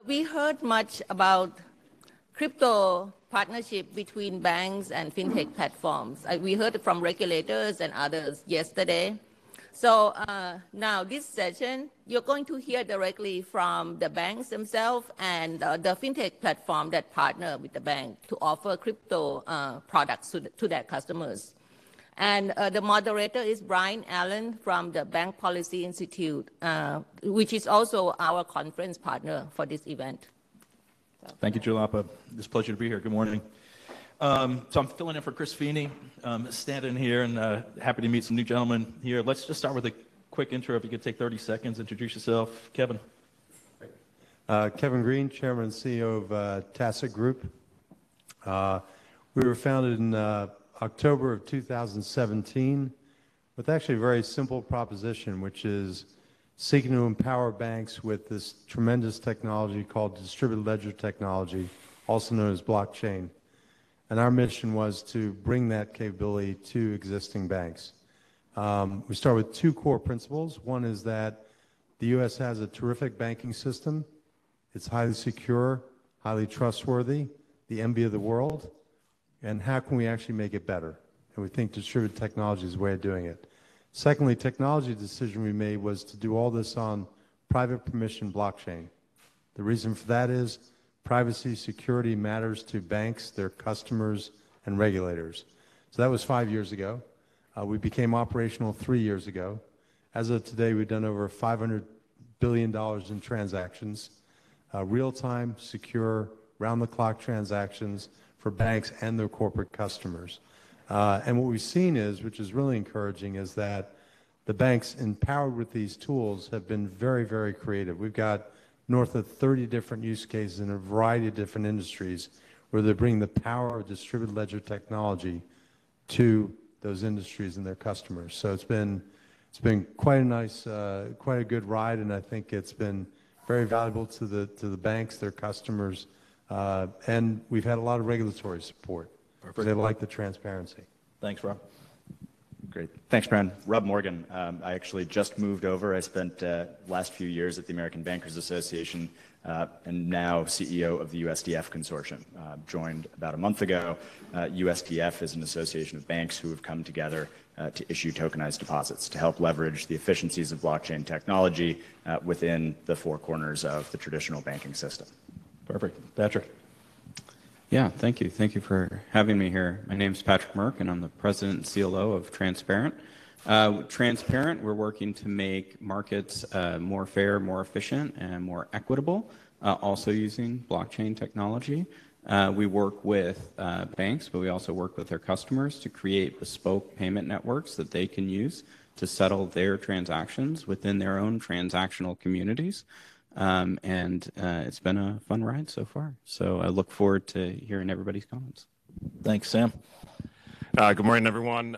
We heard much about crypto partnership between banks and fintech platforms. We heard it from regulators and others yesterday. So now this session, you're going to hear directly from the banks themselves and the fintech platform that partner with the bank to offer crypto products to their customers. And the moderator is Brian Allen from the Bank Policy Institute, which is also our conference partner for this event. Thank you, Jalapa. It's a pleasure to be here. Good morning. So I'm filling in for Chris Feeney, standing here, and happy to meet some new gentlemen here. Let's just start with a quick intro. If you could take 30 seconds, introduce yourself. Kevin. Kevin Greene, Chairman and CEO of Tassat Group. We were founded in October of 2017 with actually a very simple proposition, which is seeking to empower banks with this tremendous technology called distributed ledger technology, also known as blockchain. And our mission was to bring that capability to existing banks. We start with two core principles. One is that the U.S. has a terrific banking system. It's highly secure, highly trustworthy, the envy of the world. And how can we actually make it better? And we think distributed technology is a way of doing it. Secondly, technology decision we made was to do all this on private permission blockchain. The reason for that is privacy, security matters to banks, their customers, and regulators. So that was 5 years ago. We became operational 3 years ago. As of today, we've done over $500 billion in transactions, real-time, secure, round-the-clock transactions for banks and their corporate customers. And what we've seen is, which is really encouraging, is that the banks empowered with these tools have been very, very creative. We've got north of 30 different use cases in a variety of different industries where they're bringing the power of distributed ledger technology to those industries and their customers. So it's been quite a nice, quite a good ride, and I think it's been very valuable to the banks, their customers, and we've had a lot of regulatory support. Perfect. They like the transparency. Thanks, Rob. Great. Thanks, Brian. Rob Morgan. I actually just moved over. I spent last few years at the American Bankers Association and now CEO of the USDF Consortium. Joined about a month ago. USDF is an association of banks who have come together to issue tokenized deposits to help leverage the efficiencies of blockchain technology within the four corners of the traditional banking system. Perfect. Patrick. Yeah, thank you. Thank you for having me here. My name is Patrick Murck, and I'm the president and CLO of Transparent. Transparent, we're working to make markets more fair, more efficient, and more equitable, also using blockchain technology. We work with banks, but we also work with their customers to create bespoke payment networks that they can use to settle their transactions within their own transactional communities. It's been a fun ride so far. So I look forward to hearing everybody's comments. Thanks, Sam. Good morning, everyone.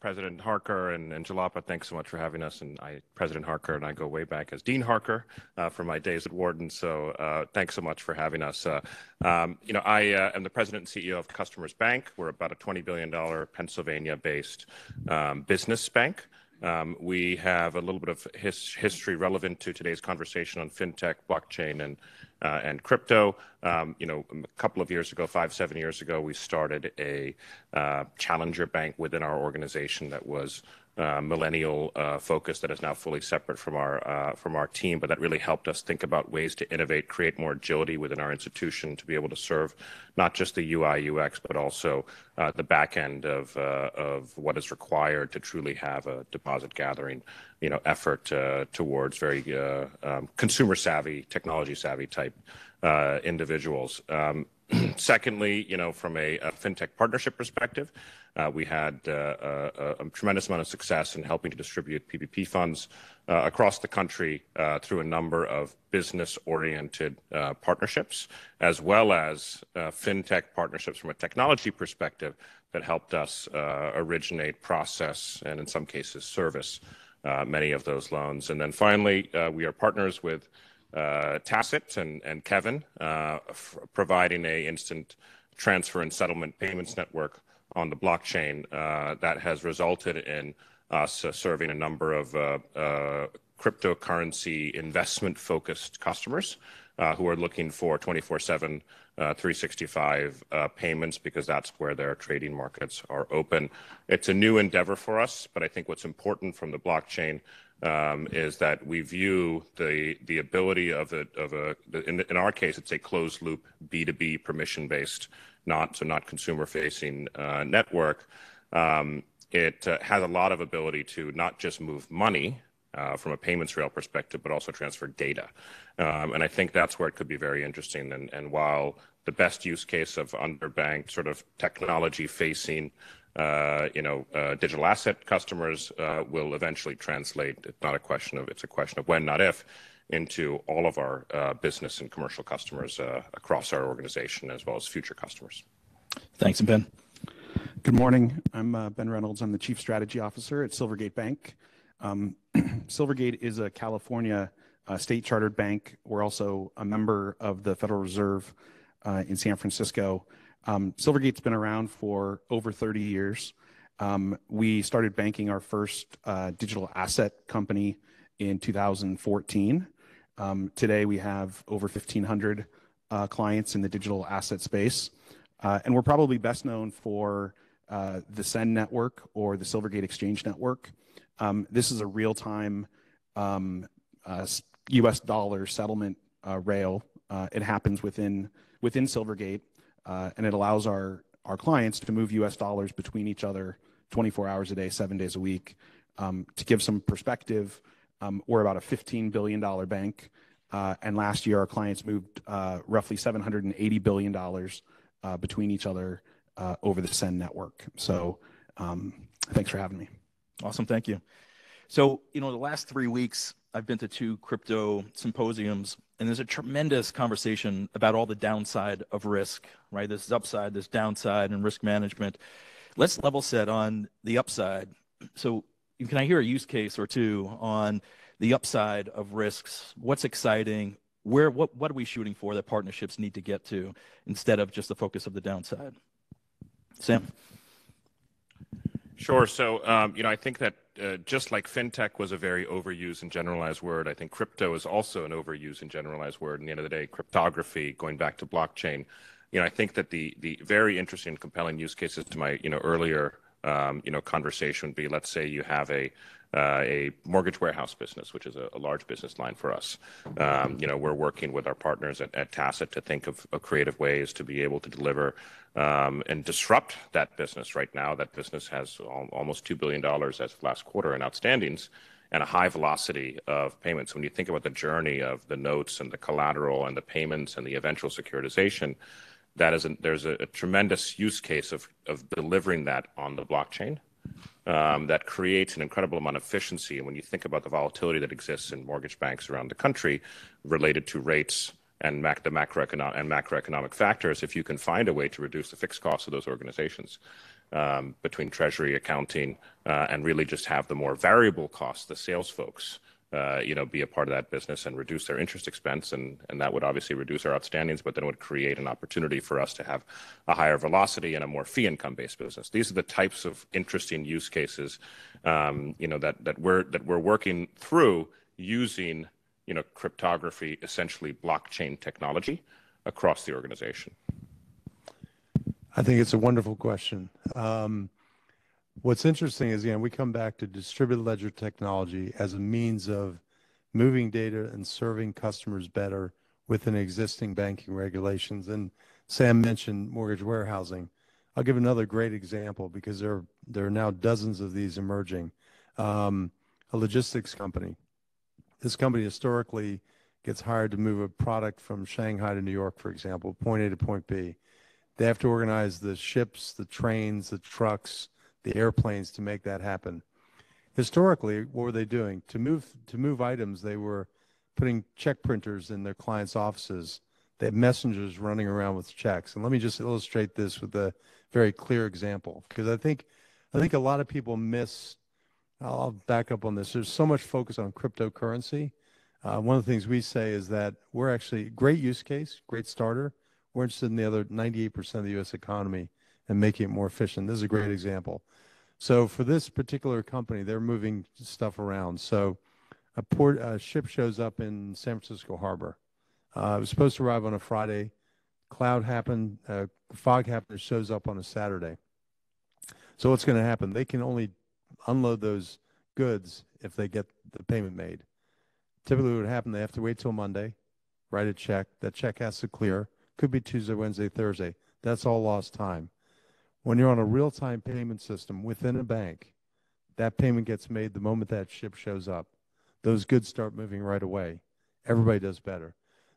President Harker and Jalapa, thanks so much for having us. And President Harker and I go way back as Dean Harker from my days at Wharton. So thanks so much for having us. I am the president and CEO of Customers Bank. We're about a $20 billion Pennsylvania-based business bank. We have a little bit of history relevant to today's conversation on fintech, blockchain, and crypto. A couple of years ago, 5-7 years ago, we started a challenger bank within our organization that was millennial focused, that is now fully separate from our team, but that really helped us think about ways to innovate, create more agility within our institution to be able to serve not just the UI UX, but also the back end of what is required to truly have a deposit gathering effort towards very consumer savvy, technology savvy type individuals. Secondly, from a fintech partnership perspective, we had a tremendous amount of success in helping to distribute PPP funds across the country through a number of business-oriented partnerships, as well as fintech partnerships from a technology perspective that helped us originate, process, and in some cases service many of those loans. And then finally, we are partners with Tassat and Kevin, providing a instant transfer and settlement payments network on the blockchain that has resulted in us serving a number of cryptocurrency investment-focused customers who are looking for 24/7, 365 payments because that's where their trading markets are open. It's a new endeavor for us, but I think what's important from the blockchain is that we view the ability of in our case, it's a closed loop B2B permission based, not consumer facing network. It has a lot of ability to not just move money from a payments rail perspective, but also transfer data. And I think that's where it could be very interesting. And while the best use case of underbanked sort of technology facing digital asset customers will eventually translate. It's a question of when, not if, into all of our business and commercial customers across our organization, as well as future customers. Thanks, and Ben. Good morning. I'm Ben Reynolds. I'm the Chief Strategy Officer at Silvergate Bank. Silvergate is a California state chartered bank. We're also a member of the Federal Reserve in San Francisco. Silvergate's been around for over 30 years. We started banking our first digital asset company in 2014. Today we have over 1,500 clients in the digital asset space. And we're probably best known for the Send network or the Silvergate Exchange network. This is a real-time US dollar settlement rail. It happens within Silvergate, and it allows our clients to move US dollars between each other 24 hours a day, 7 days a week. To give some perspective, we're about a $15 billion bank, and last year our clients moved roughly $780 billion between each other over the Send network. So thanks for having me. Awesome, thank you. So, the last 3 weeks, I've been to 2 crypto symposiums, and there's a tremendous conversation about all the downside of risk, right? There's upside, there's downside, and risk management. Let's level set on the upside. So can I hear a use case or two on the upside of risks? What's exciting? What are we shooting for that partnerships need to get to instead of just the focus of the downside? Sam? Sure. So, I think that just like fintech was a very overused and generalized word, I think crypto is also an overused and generalized word. In the end of the day, cryptography, going back to blockchain, I think that the very interesting and compelling use cases to my, earlier, conversation would be, let's say you have a mortgage warehouse business, which is a large business line for us. We're working with our partners at Tassat to think of creative ways to be able to deliver and disrupt that business. Right now, that business has almost $2 billion as of last quarter in outstandings and a high velocity of payments. When you think about the journey of the notes and the collateral and the payments and the eventual securitization, there's a tremendous use case of delivering that on the blockchain. That creates an incredible amount of efficiency. And when you think about the volatility that exists in mortgage banks around the country related to rates and the macroeconomic factors, if you can find a way to reduce the fixed costs of those organizations between treasury, accounting, and really just have the more variable costs, the sales folks, be a part of that business and reduce their interest expense. And that would obviously reduce our outstandings, but then it would create an opportunity for us to have a higher velocity and a more fee income based business. These are the types of interesting use cases, that we're working through using, cryptography, essentially blockchain technology across the organization. I think it's a wonderful question. What's interesting is, we come back to distributed ledger technology as a means of moving data and serving customers better within existing banking regulations. And Sam mentioned mortgage warehousing. I'll give another great example because there are now dozens of these emerging. A logistics company. This company historically gets hired to move a product from Shanghai to New York, for example, point A to point B. They have to organize the ships, the trains, the trucks, the airplanes to make that happen. Historically, what were they doing? To move items, they were putting check printers in their clients' offices. They had messengers running around with checks. And let me just illustrate this with a very clear example, because I think a lot of people miss. I'll back up on this. There's so much focus on cryptocurrency. One of the things we say is that we're actually great use case, great starter. We're interested in the other 98% of the U.S. economy and making it more efficient. This is a great example. So for this particular company, they're moving stuff around. So a ship shows up in San Francisco Harbor. It was supposed to arrive on a Friday. Cloud happened, fog happened, it shows up on a Saturday. So what's going to happen? They can only unload those goods if they get the payment made. Typically what would happen, they have to wait till Monday, write a check. That check has to clear. Could be Tuesday, Wednesday, Thursday. That's all lost time. When you're on a real-time payment system within a bank, that payment gets made the moment that ship shows up. Those goods start moving right away. Everybody does better.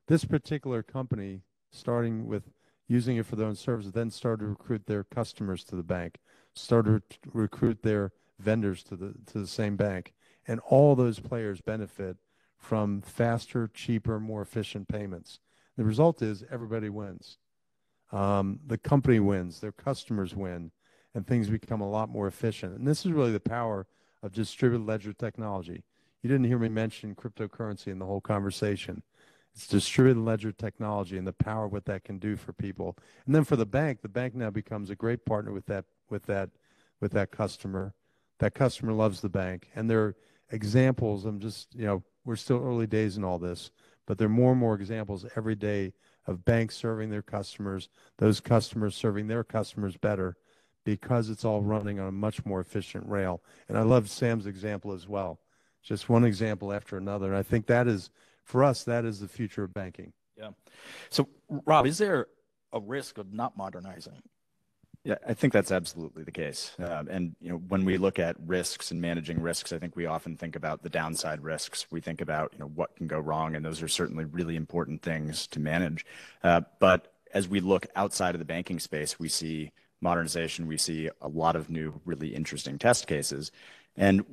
This particular company, starting with using it for their own services, then started to recruit their customers to the bank, started to recruit their vendors to the same bank. And all those players benefit from faster, cheaper, more efficient payments. The result is everybody wins. The company wins, their customers win, and things become a lot more efficient. And this is really the power of distributed ledger technology. You didn't hear me mention cryptocurrency in the whole conversation. It's distributed ledger technology and the power of what that can do for people. And then for the bank now becomes a great partner with that customer. That customer loves the bank. And there are examples, we're still early days in all this, but there are more and more examples every day of banks serving their customers, those customers serving their customers better because it's all running on a much more efficient rail. And I love Sam's example as well. Just one example after another. And I think that is, for us, that is the future of banking. Yeah. So, Rob, is there a risk of not modernizing? Yeah, I think that's absolutely the case. And when we look at risks and managing risks, I think we often think about the downside risks. We think about what can go wrong, and those are certainly really important things to manage. But as we look outside of the banking space, we see modernization. We see a lot of new, really interesting test cases. And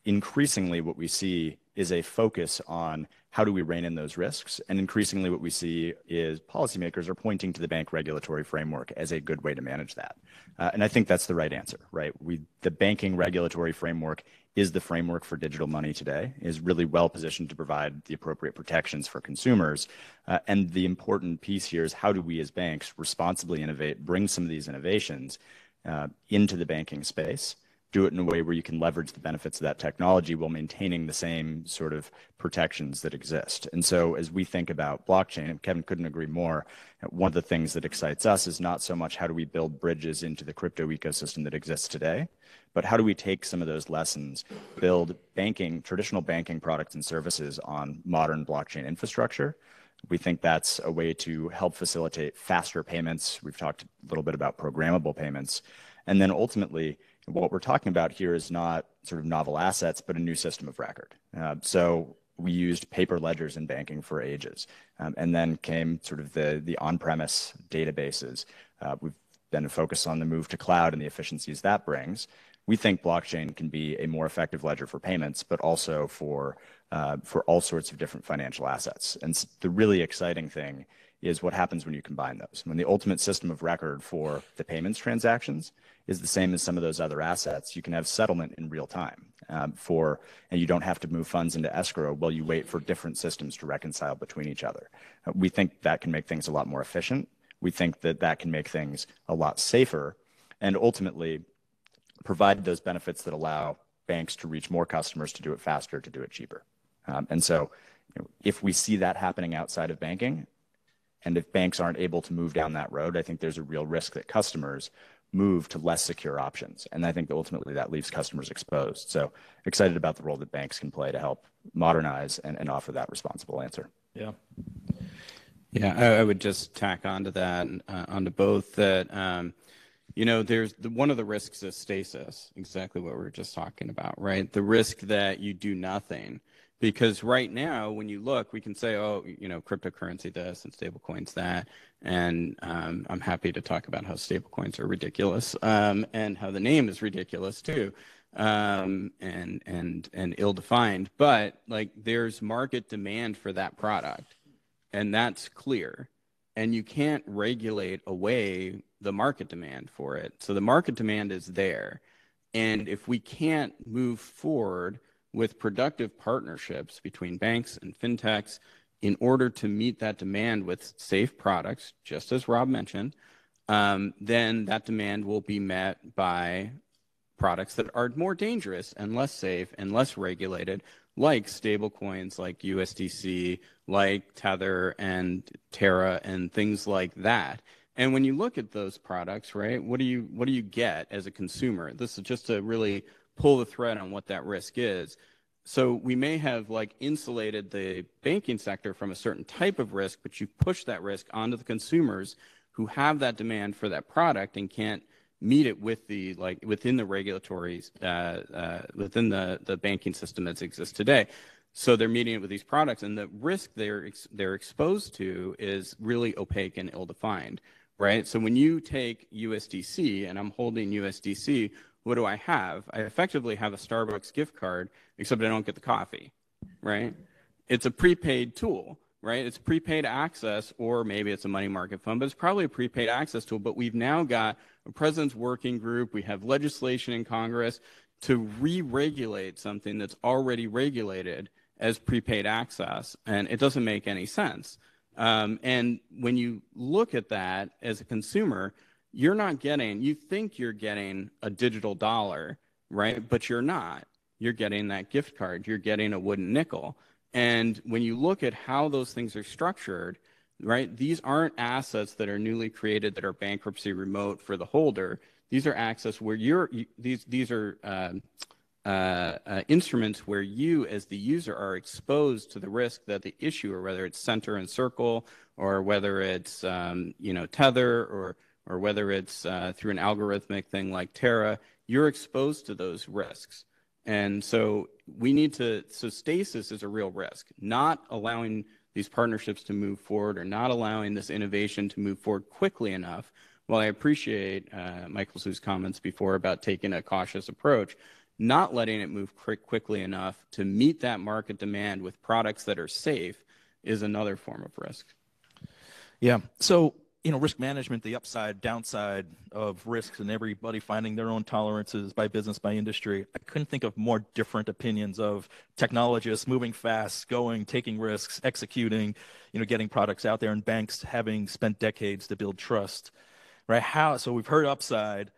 increasingly, what we see is a focus on how do we rein in those risks. And increasingly, what we see is policymakers are pointing to the bank regulatory framework as a good way to manage that. And I think that's the right answer, right? The banking regulatory framework is the framework for digital money today, is really well positioned to provide the appropriate protections for consumers. And the important piece here is how do we as banks responsibly innovate, bring some of these innovations into the banking space, do it in a way where you can leverage the benefits of that technology while maintaining the same sort of protections that exist. And so as we think about blockchain, and Kevin couldn't agree more, one of the things that excites us is not so much how do we build bridges into the crypto ecosystem that exists today, but how do we take some of those lessons, build traditional banking products and services on modern blockchain infrastructure. We think that's a way to help facilitate faster payments. We've talked a little bit about programmable payments. And then ultimately, what we're talking about here is not sort of novel assets, but a new system of record. So we used paper ledgers in banking for ages, and then came sort of the on-premise databases. We've been focused on the move to cloud and the efficiencies that brings. We think blockchain can be a more effective ledger for payments, but also for all sorts of different financial assets. And the really exciting thing is what happens when you combine those. When the ultimate system of record for the payments transactions is the same as some of those other assets, you can have settlement in real time and you don't have to move funds into escrow while you wait for different systems to reconcile between each other. We think that can make things a lot more efficient. We think that can make things a lot safer and ultimately provide those benefits that allow banks to reach more customers, to do it faster, to do it cheaper. And so if we see that happening outside of banking, and if banks aren't able to move down that road, I think there's a real risk that customers move to less secure options. And I think ultimately that leaves customers exposed. So excited about the role that banks can play to help modernize and offer that responsible answer. Yeah. Yeah, I would just tack onto that, onto both that, there's one of the risks is stasis, exactly what we were just talking about, right? The risk that you do nothing. Because right now, when you look, we can say, cryptocurrency this and stablecoins that. And I'm happy to talk about how stablecoins are ridiculous and how the name is ridiculous too and ill-defined. But there's market demand for that product. And that's clear. And you can't regulate away the market demand for it. So the market demand is there. And if we can't move forward with productive partnerships between banks and fintechs in order to meet that demand with safe products, just as Rob mentioned, then that demand will be met by products that are more dangerous and less safe and less regulated, like stablecoins, like USDC, like Tether and Terra, and things like that. And when you look at those products, right, what do you get as a consumer? This is just to really pull the thread on what that risk is. So we may have like insulated the banking sector from a certain type of risk, but you push that risk onto the consumers who have that demand for that product and can't meet it with the within the regulatory within the banking system that exists today. So they're meeting it with these products, and the risk they're exposed to is really opaque and ill-defined, right? So when you take USDC, and I'm holding USDC, what do I have? I effectively have a Starbucks gift card, except I don't get the coffee, right? It's a prepaid tool, right? It's prepaid access, or maybe it's a money market fund, but it's probably a prepaid access tool. But we've now got a president's working group. We have legislation in Congress to re-regulate something that's already regulated as prepaid access, and it doesn't make any sense. And when you look at that as a consumer, you think you're getting a digital dollar, right? But you're not. You're getting that gift card. You're getting a wooden nickel. And when you look at how those things are structured, right, these aren't assets that are newly created that are bankruptcy remote for the holder. These are assets where these are instruments where you as the user are exposed to the risk that the issuer, whether it's Center and Circle, or whether it's Tether, or whether it's through an algorithmic thing like Terra, you're exposed to those risks. And so stasis is a real risk. Not allowing these partnerships to move forward, or not allowing this innovation to move forward quickly enough. While I appreciate Michael Su's comments before about taking a cautious approach, not letting it move quickly enough to meet that market demand with products that are safe is another form of risk. Yeah. So, risk management, the upside, downside of risks, and everybody finding their own tolerances by business, by industry. I couldn't think of more different opinions of technologists moving fast, taking risks, executing, getting products out there, and banks having spent decades to build trust, right? So we've heard upside.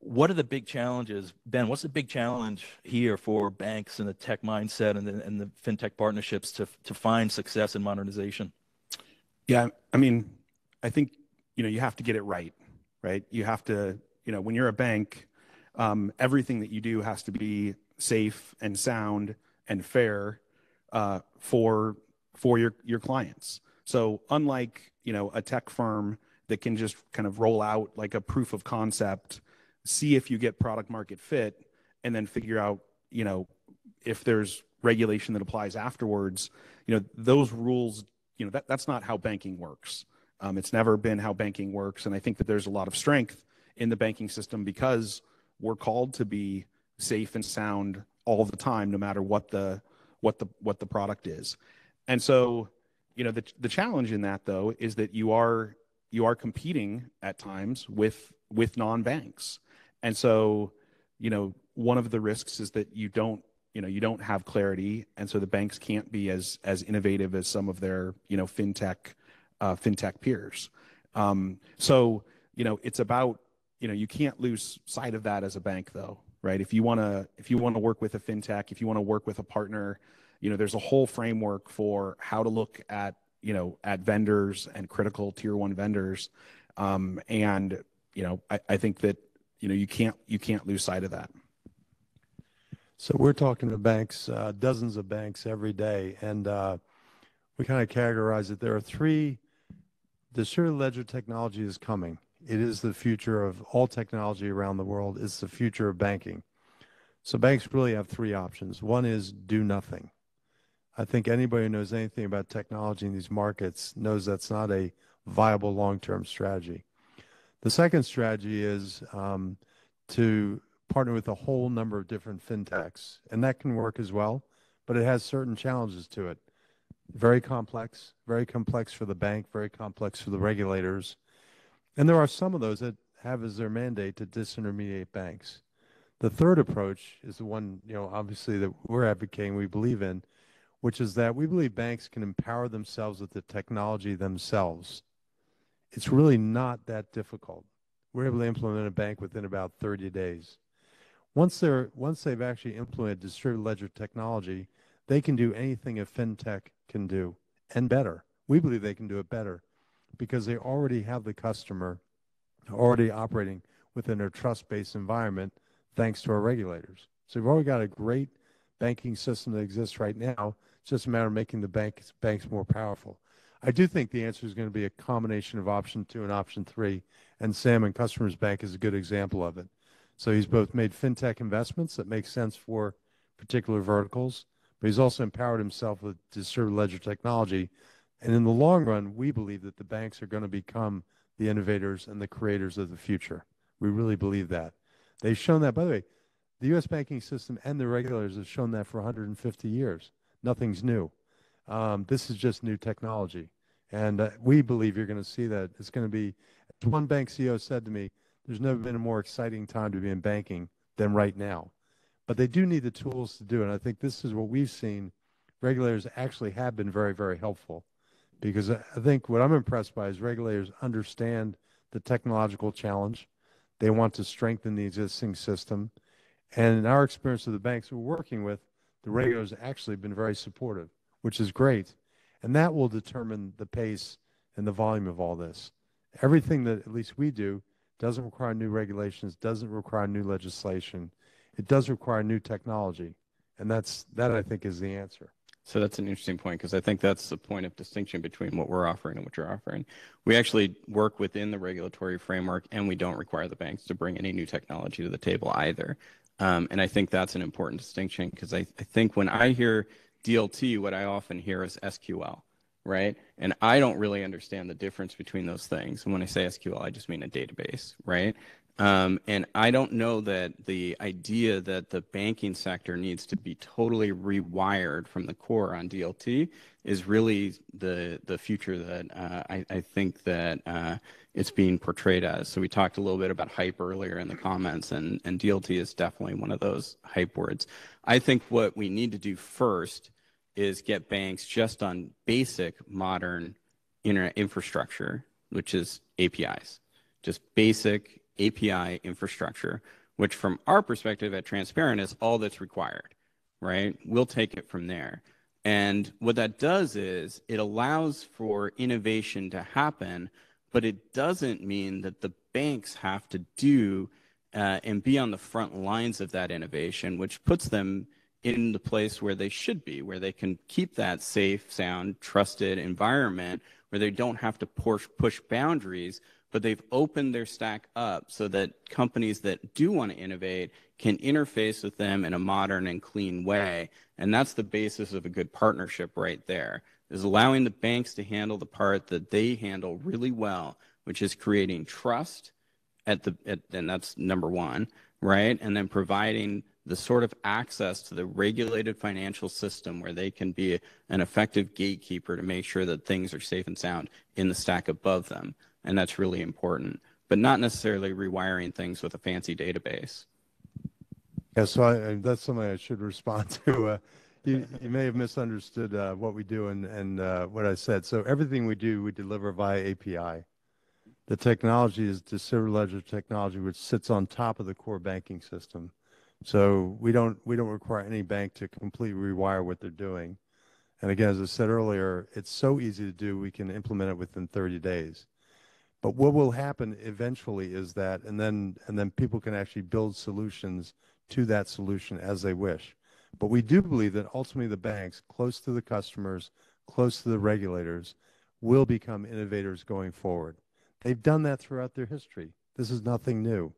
What are the big challenges? Ben, what's the big challenge here for banks and the tech mindset and the fintech partnerships to find success in modernization? Yeah, I mean, I think, you have to get it right? You have to, when you're a bank, everything that you do has to be safe and sound and fair for your clients. So unlike, a tech firm that can just kind of roll out like a proof of concept, see if you get product market fit, and then figure out, if there's regulation that applies afterwards, those rules, that's not how banking works. It's never been how banking works. And I think that there's a lot of strength in the banking system because we're called to be safe and sound all the time, no matter what the product is. And so, the challenge in that, though, is that you are competing at times with non-banks. And so, one of the risks is that you don't have clarity, and so the banks can't be as innovative as some of their fintech peers. So it's about you can't lose sight of that as a bank, though, right? If you want to work with a fintech, if you want to work with a partner, there's a whole framework for how to look at vendors and critical tier one vendors, and I think that you can't lose sight of that. So we're talking to banks, dozens of banks every day, and we kind of categorize it. There are three. Distributed ledger technology is coming. It is the future of all technology around the world. It's the future of banking. So banks really have three options. One is do nothing. I think anybody who knows anything about technology in these markets knows that's not a viable long-term strategy. The second strategy is to partner with a whole number of different fintechs, and that can work as well, but it has certain challenges to it. Very complex for the bank, very complex for the regulators. And there are some of those that have as their mandate to disintermediate banks. The third approach is the one, obviously that we're advocating, we believe in, which is that we believe banks can empower themselves with the technology themselves. It's really not that difficult. We're able to implement a bank within about 30 days. Once they've actually implemented distributed ledger technology, They can do anything a fintech can do and better. We believe they can do it better because they already have the customer already operating within a trust-based environment thanks to our regulators. So we've already got a great banking system that exists right now. It's just a matter of making the banks more powerful. I do think the answer is going to be a combination of option 2 and option 3, and Sam and Customers Bank is a good example of it. So he's both made fintech investments that make sense for particular verticals, but he's also empowered himself with distributed ledger technology. And in the long run, we believe that the banks are going to become the innovators and the creators of the future. We really believe that. They've shown that, by the way, the U.S. banking system and the regulators have shown that for 150 years. Nothing's new. This is just new technology. And we believe you're going to see that. It's going to be, as one bank CEO said to me, there's never been a more exciting time to be in banking than right now. But they do need the tools to do it. And I think this is what we've seen. Regulators actually have been very, very helpful. Because I think what I'm impressed by is regulators understand the technological challenge. They want to strengthen the existing system. And in our experience with the banks we're working with, the regulators have actually been very supportive, which is great. And that will determine the pace and the volume of all this. Everything that at least we do doesn't require new regulations, doesn't require new legislation. It does require new technology. And that, I think, is the answer. So that's an interesting point, because I think that's the point of distinction between what we're offering and what you're offering. We actually work within the regulatory framework, and we don't require the banks to bring any new technology to the table either. And I think that's an important distinction, because I think when I hear DLT, what I often hear is SQL, right? And I don't really understand the difference between those things. And when I say SQL, I just mean a database, right? And I don't know that the idea that the banking sector needs to be totally rewired from the core on DLT is really the future that I think that it's being portrayed as. So we talked a little bit about hype earlier in the comments, and DLT is definitely one of those hype words. I think what we need to do first is get banks just on basic modern internet infrastructure, which is APIs, just basic API infrastructure, which from our perspective at Transparent is all that's required, right? We'll take it from there. And what that does is it allows for innovation to happen, but it doesn't mean that the banks have to do and be on the front lines of that innovation, which puts them in the place where they should be, where they can keep that safe, sound, trusted environment, where they don't have to push boundaries, but they've opened their stack up so that companies that do want to innovate can interface with them in a modern and clean way. And that's the basis of a good partnership right there, is allowing the banks to handle the part that they handle really well, which is creating trust and that's number one, right? And then providing the sort of access to the regulated financial system where they can be an effective gatekeeper to make sure that things are safe and sound in the stack above them. And that's really important, but not necessarily rewiring things with a fancy database. Yeah, so that's something I should respond to. You may have misunderstood what we do and what I said. So everything we do, we deliver via API. The technology is distributed ledger technology, which sits on top of the core banking system. So we don't require any bank to completely rewire what they're doing. And again, as I said earlier, it's so easy to do, we can implement it within 30 days. But what will happen eventually is that, and then people can actually build solutions to that solution as they wish. But we do believe that ultimately the banks, close to the customers, close to the regulators, will become innovators going forward. They've done that throughout their history. This is nothing new.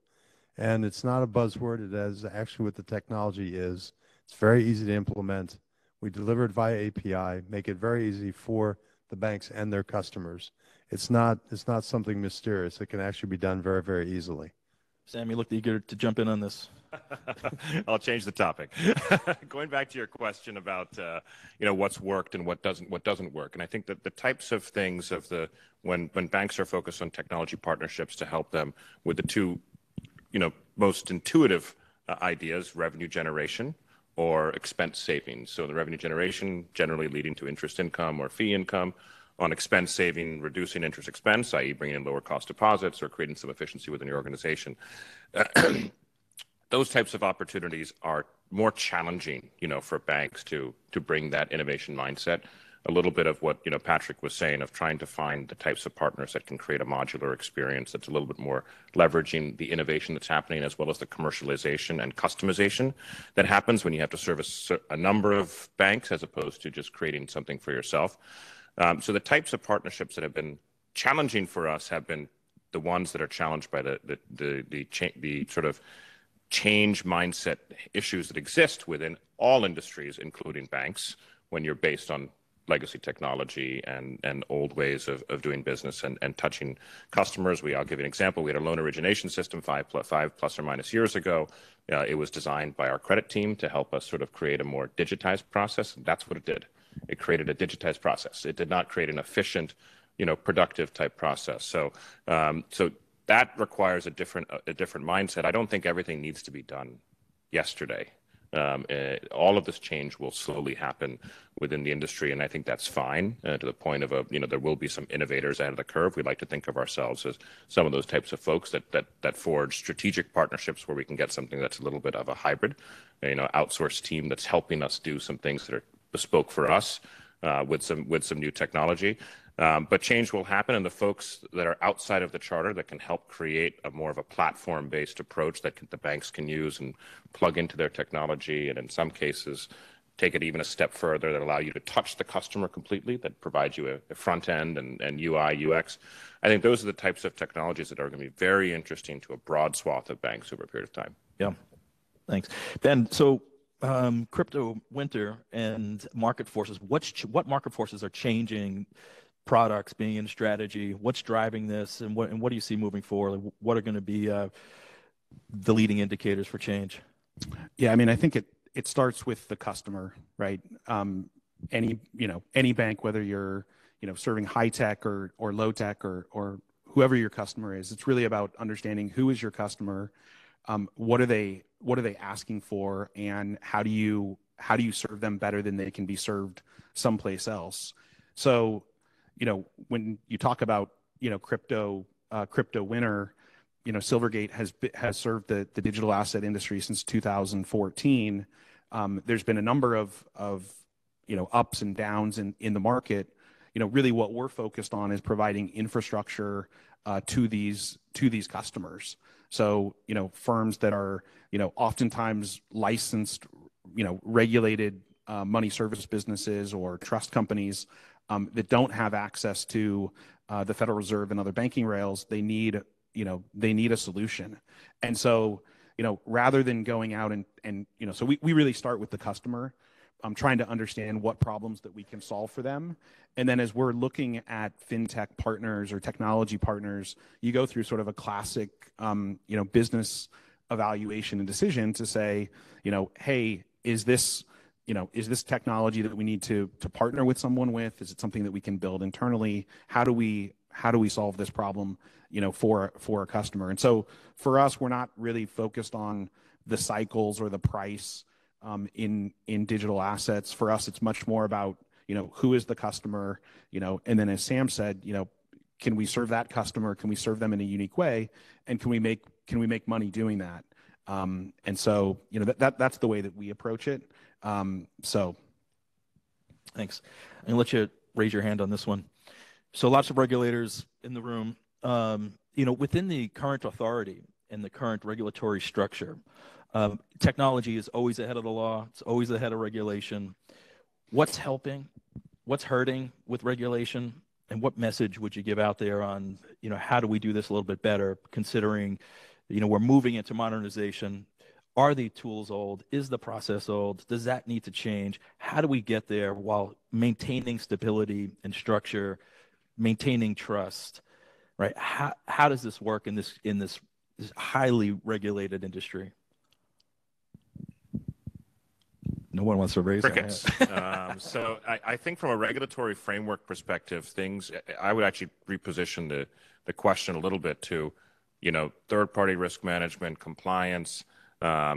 And it's not a buzzword. It is actually what the technology is. It's very easy to implement. We deliver it via API, make it very easy for the banks and their customers. It's not something mysterious. It can actually be done very, very easily. Sam, you looked eager to jump in on this. I'll change the topic. Going back to your question about what's worked and what doesn't work, and I think that the types of things when banks are focused on technology partnerships to help them with the two most intuitive ideas, revenue generation or expense savings. So the revenue generation generally leading to interest income or fee income. On expense saving, reducing interest expense, i.e. bringing in lower cost deposits or creating some efficiency within your organization. Those types of opportunities are more challenging, for banks to bring that innovation mindset. A little bit of what Patrick was saying of trying to find the types of partners that can create a modular experience that's a little bit more leveraging the innovation that's happening, as well as the commercialization and customization that happens when you have to service a number of banks as opposed to just creating something for yourself. So the types of partnerships that have been challenging for us have been the ones that are challenged by the sort of change mindset issues that exist within all industries, including banks, when you're based on legacy technology and old ways of doing business and touching customers. I'll give you an example. We had a loan origination system five plus or minus years ago. It was designed by our credit team to help us sort of create a more digitized process. That's what it did. It created a digitized process. It did not create an efficient, productive type process. So that requires a different mindset. I don't think everything needs to be done yesterday. All of this change will slowly happen within the industry, and I think that's fine to the point of there will be some innovators ahead of the curve. We like to think of ourselves as some of those types of folks that forge strategic partnerships where we can get something that's a little bit of a hybrid, outsourced team that's helping us do some things that are bespoke for us with some new technology. But change will happen, and the folks that are outside of the charter that can help create a more of a platform-based approach that the banks can use and plug into their technology, and in some cases take it even a step further that allow you to touch the customer completely, that provides you a front end and UI, UX. I think those are the types of technologies that are going to be very interesting to a broad swath of banks over a period of time. Yeah, thanks. Ben, so crypto winter and market forces, what market forces are changing products being in strategy? What's driving this, and what do you see moving forward? What are going to be the leading indicators for change? Yeah, I mean, I think it starts with the customer, right? Any bank, whether you're serving high tech or low tech or whoever your customer is, it's really about understanding who is your customer, what are they asking for, and how do you serve them better than they can be served someplace else. So when you talk about crypto winter, Silvergate has served the digital asset industry since 2014. There's been a number of ups and downs in the market. Really what we're focused on is providing infrastructure to these customers. So firms that are oftentimes licensed, regulated money service businesses or trust companies that don't have access to the Federal Reserve and other banking rails, they need a solution. And so, rather than going out and so we really start with the customer, trying to understand what problems that we can solve for them. And then as we're looking at fintech partners or technology partners, you go through sort of a classic, business evaluation and decision to say, hey, is this technology that we need to partner with someone with? Is it something that we can build internally? How do we solve this problem, for a customer? And so for us, we're not really focused on the cycles or the price in digital assets. For us, it's much more about, who is the customer, and then as Sam said, can we serve that customer? Can we serve them in a unique way? And can we make money doing that? And so, that's the way that we approach it. So thanks. I'm gonna let you raise your hand on this one. So lots of regulators in the room. Within the current authority and the current regulatory structure, technology is always ahead of the law. It's always ahead of regulation. What's helping? What's hurting with regulation? And what message would you give out there on, how do we do this a little bit better, considering, we're moving into modernization? Are the tools old? Is the process old? Does that need to change? How do we get there while maintaining stability and structure, maintaining trust, right? How does this work in this highly regulated industry? No one wants to raise their hand. So I think from a regulatory framework perspective, I would actually reposition the question a little bit to, third-party risk management, compliance,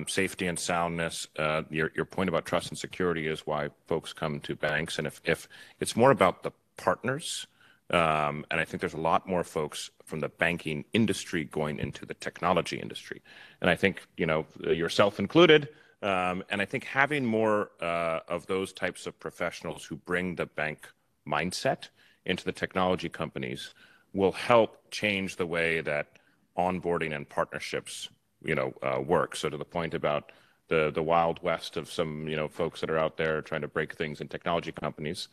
safety and soundness. Your point about trust and security is why folks come to banks. And if it's more about the partners, and I think there's a lot more folks from the banking industry going into the technology industry. And I think, yourself included, And I think having more of those types of professionals who bring the bank mindset into the technology companies will help change the way that onboarding and partnerships, work. So to the point about the wild west of some, folks that are out there trying to break things in technology companies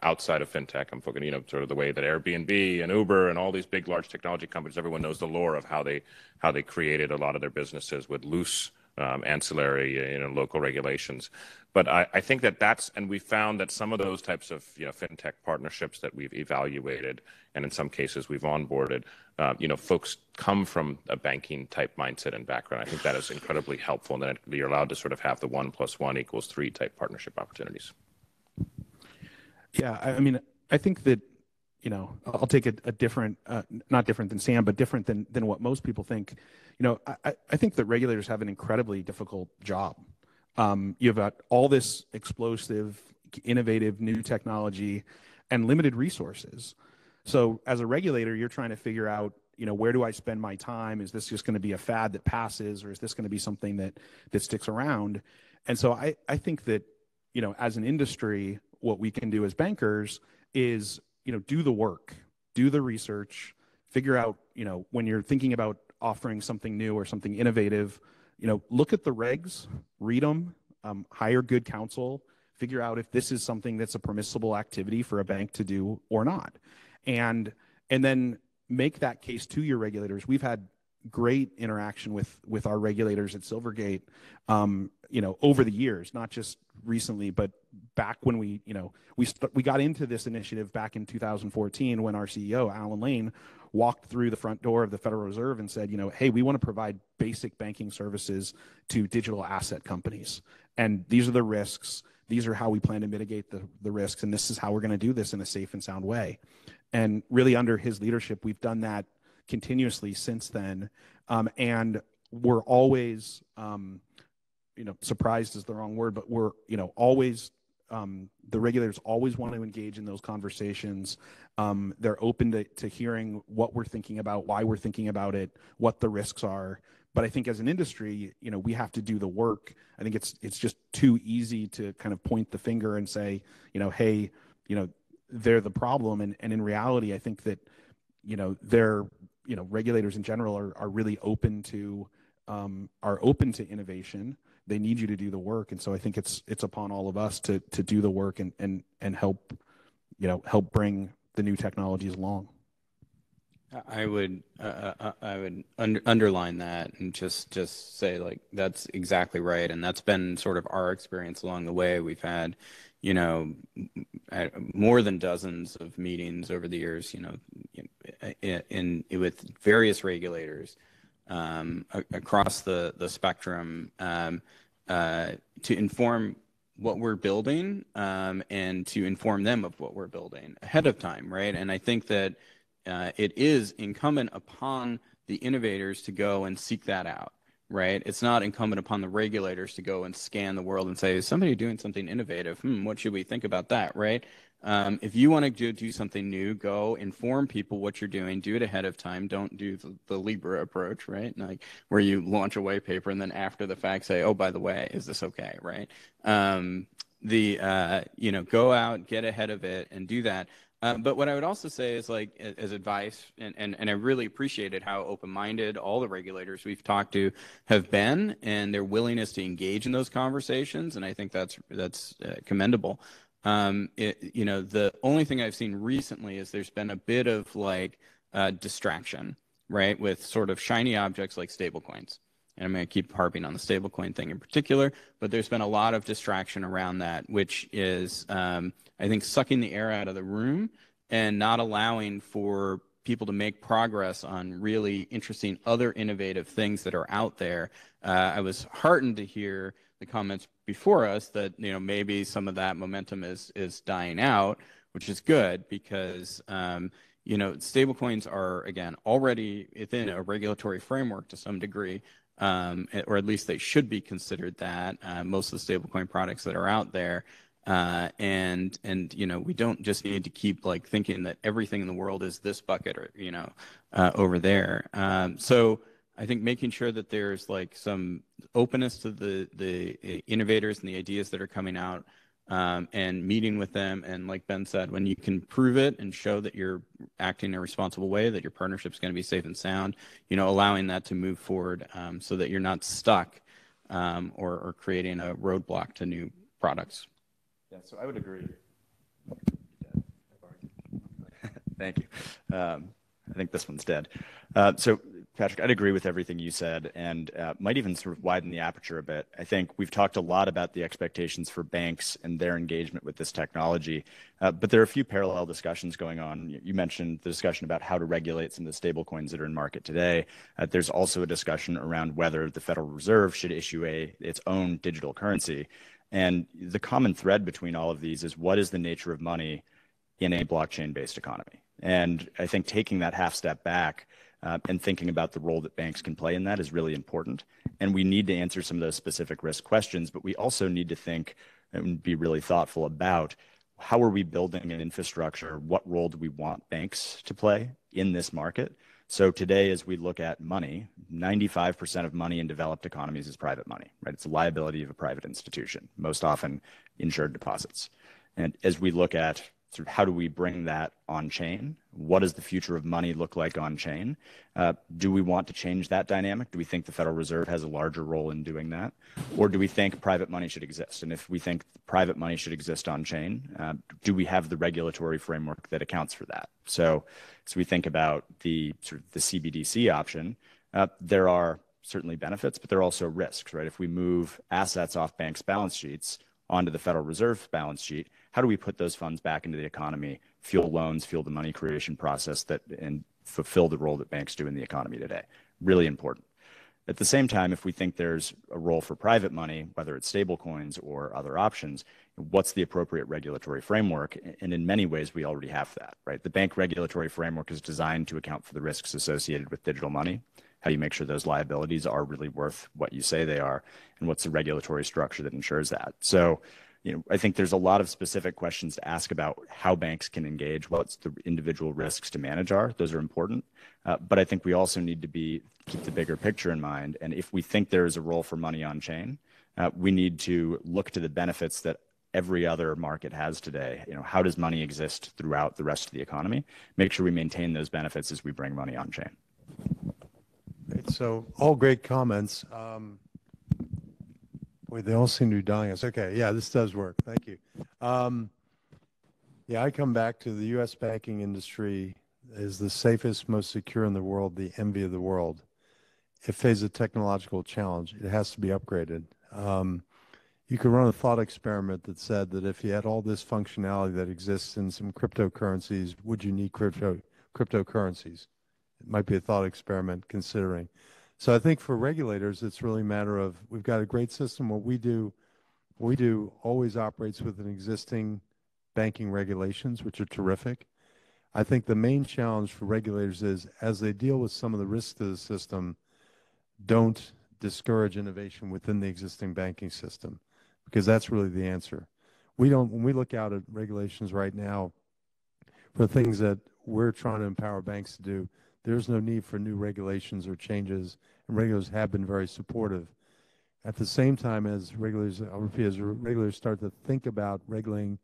outside of fintech, I'm focusing, sort of the way that Airbnb and Uber and all these big, large technology companies, everyone knows the lore of how they created a lot of their businesses with loose ancillary, local regulations. But I think and we found that some of those types of, fintech partnerships that we've evaluated, and in some cases we've onboarded, folks come from a banking type mindset and background. I think that is incredibly helpful, and then you're allowed to sort of have the 1 + 1 = 3 type partnership opportunities. Yeah, I mean, I think that, I'll take a different, not different than Sam, but different than what most people think. I think that regulators have an incredibly difficult job. You've got all this explosive, innovative, new technology and limited resources. So as a regulator, you're trying to figure out, where do I spend my time? Is this just going to be a fad that passes, or is this going to be something that sticks around? And so I think that, as an industry, what we can do as bankers is, do the work, do the research, figure out, when you're thinking about offering something new or something innovative, look at the regs, read them, hire good counsel, figure out if this is something that's a permissible activity for a bank to do or not. And then make that case to your regulators. We've had great interaction with our regulators at Silvergate, over the years, not just recently, but back when we got into this initiative back in 2014 when our CEO, Alan Lane, walked through the front door of the Federal Reserve and said, hey, we want to provide basic banking services to digital asset companies. And these are the risks. These are how we plan to mitigate the risks. And this is how we're going to do this in a safe and sound way. And really under his leadership, we've done that continuously since then. And we're always, surprised is the wrong word, but we're, always, the regulators always want to engage in those conversations. They're open to hearing what we're thinking about, why we're thinking about it, what the risks are. But I think as an industry, we have to do the work. I think it's just too easy to kind of point the finger and say, hey, they're the problem. And in reality, I think that, they're, regulators in general are really open to innovation. They need you to do the work. And so I think it's upon all of us to do the work and help, help bring the new technologies along. I would underline that and just say, like, that's exactly right. And that's been sort of our experience along the way. We've had, more than dozens of meetings over the years, with various regulators across the spectrum to inform what we're building and to inform them of what we're building ahead of time, right? And I think that it is incumbent upon the innovators to go and seek that out, right? It's not incumbent upon the regulators to go and scan the world and say, is somebody doing something innovative? What should we think about that, right? If you want to do something new, go inform people what you're doing, do it ahead of time. Don't do the Libra approach, right? Like where you launch a white paper and then after the fact say, oh, by the way, is this okay, right? Go out, get ahead of it and do that. But what I would also say is, like, as advice, and I really appreciated how open-minded all the regulators we've talked to have been and their willingness to engage in those conversations, and I think that's commendable. The only thing I've seen recently is there's been a bit of distraction, right, with sort of shiny objects like stablecoins. And I'm going to keep harping on the stablecoin thing in particular, but there's been a lot of distraction around that, which is, I think, sucking the air out of the room and not allowing for people to make progress on really interesting other innovative things that are out there. I was heartened to hear the comments before us that maybe some of that momentum is dying out, which is good because stablecoins are, again, already within a regulatory framework to some degree, or at least they should be considered that. Most of the stablecoin products that are out there, and we don't just need to keep thinking that everything in the world is this bucket or over there. So I think making sure that there's like some openness to the innovators and the ideas that are coming out, and meeting with them. And like Ben said, when you can prove it and show that you're acting in a responsible way, that your partnership is going to be safe and sound, allowing that to move forward, so that you're not stuck, or creating a roadblock to new products. Yeah, so I would agree. Thank you. I think this one's dead. So, Patrick, I'd agree with everything you said, and might even sort of widen the aperture a bit. I think we've talked a lot about the expectations for banks and their engagement with this technology, but there are a few parallel discussions going on. You mentioned the discussion about how to regulate some of the stablecoins that are in market today. There's also a discussion around whether the Federal Reserve should issue its own digital currency. And the common thread between all of these is, what is the nature of money in a blockchain-based economy? And I think taking that half step back and thinking about the role that banks can play in that is really important. And we need to answer some of those specific risk questions, but we also need to think and be really thoughtful about how are we building an infrastructure? What role do we want banks to play in this market? So today, as we look at money, 95% of money in developed economies is private money, right? It's a liability of a private institution, most often insured deposits. And as we look at sort of how do we bring that on chain? What does the future of money look like on chain? Do we want to change that dynamic? Do we think the Federal Reserve has a larger role in doing that? Or do we think private money should exist? And if we think private money should exist on chain, do we have the regulatory framework that accounts for that? So we think about the sort of the CBDC option. There are certainly benefits, but there are also risks, right? If we move assets off banks' balance sheets onto the Federal Reserve's balance sheet, how do we put those funds back into the economy, fuel loans, fuel the money creation process and fulfill the role that banks do in the economy today? Really important. At the same time, if we think there's a role for private money, whether it's stable coins or other options, what's the appropriate regulatory framework? And in many ways, we already have that, right? The bank regulatory framework is designed to account for the risks associated with digital money. How do you make sure those liabilities are really worth what you say they are? And what's the regulatory structure that ensures that? So, I think there's a lot of specific questions to ask about how banks can engage, what's the individual risks to manage are. Those are important. But I think we also need to keep the bigger picture in mind. And if we think there is a role for money on chain, we need to look to the benefits that every other market has today. How does money exist throughout the rest of the economy? Make sure we maintain those benefits as we bring money on chain. Great. So all great comments. Wait, they all seem to be dying us. Okay, yeah, this does work. Thank you. Yeah, I come back to the U.S. banking industry is the safest, most secure in the world, the envy of the world. It faces a technological challenge. It has to be upgraded. You could run a thought experiment that said that if you had all this functionality that exists in some cryptocurrencies, would you need cryptocurrencies? It might be a thought experiment considering. So I think for regulators, it's really a matter of, we've got a great system. What we do always operates within existing banking regulations, which are terrific. I think the main challenge for regulators is, as they deal with some of the risks to the system, don't discourage innovation within the existing banking system, because that's really the answer. When we look out at regulations right now for things that we're trying to empower banks to do, there's no need for new regulations or changes, and regulators have been very supportive. At the same time, as regulators start to think about regulating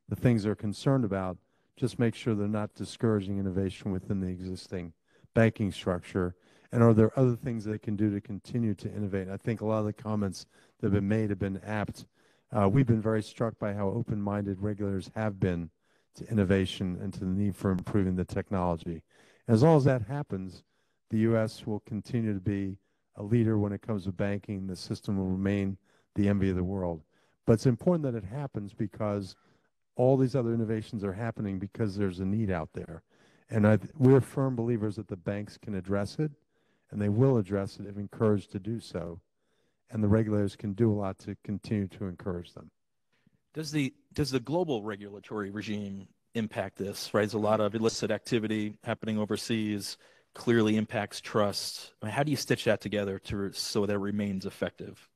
the things they're concerned about, just make sure they're not discouraging innovation within the existing banking structure. And are there other things they can do to continue to innovate? I think a lot of the comments that have been made have been apt. We've been very struck by how open-minded regulators have been to innovation and to the need for improving the technology. As long as that happens, the U.S. will continue to be a leader when it comes to banking. The system will remain the envy of the world. But it's important that it happens because all these other innovations are happening because there's a need out there. And we're firm believers that the banks can address it, and they will address it if encouraged to do so. And the regulators can do a lot to continue to encourage them. Does the global regulatory regime impact this, right? There's a lot of illicit activity happening overseas, clearly impacts trust. I mean, how do you stitch that together so that it remains effective?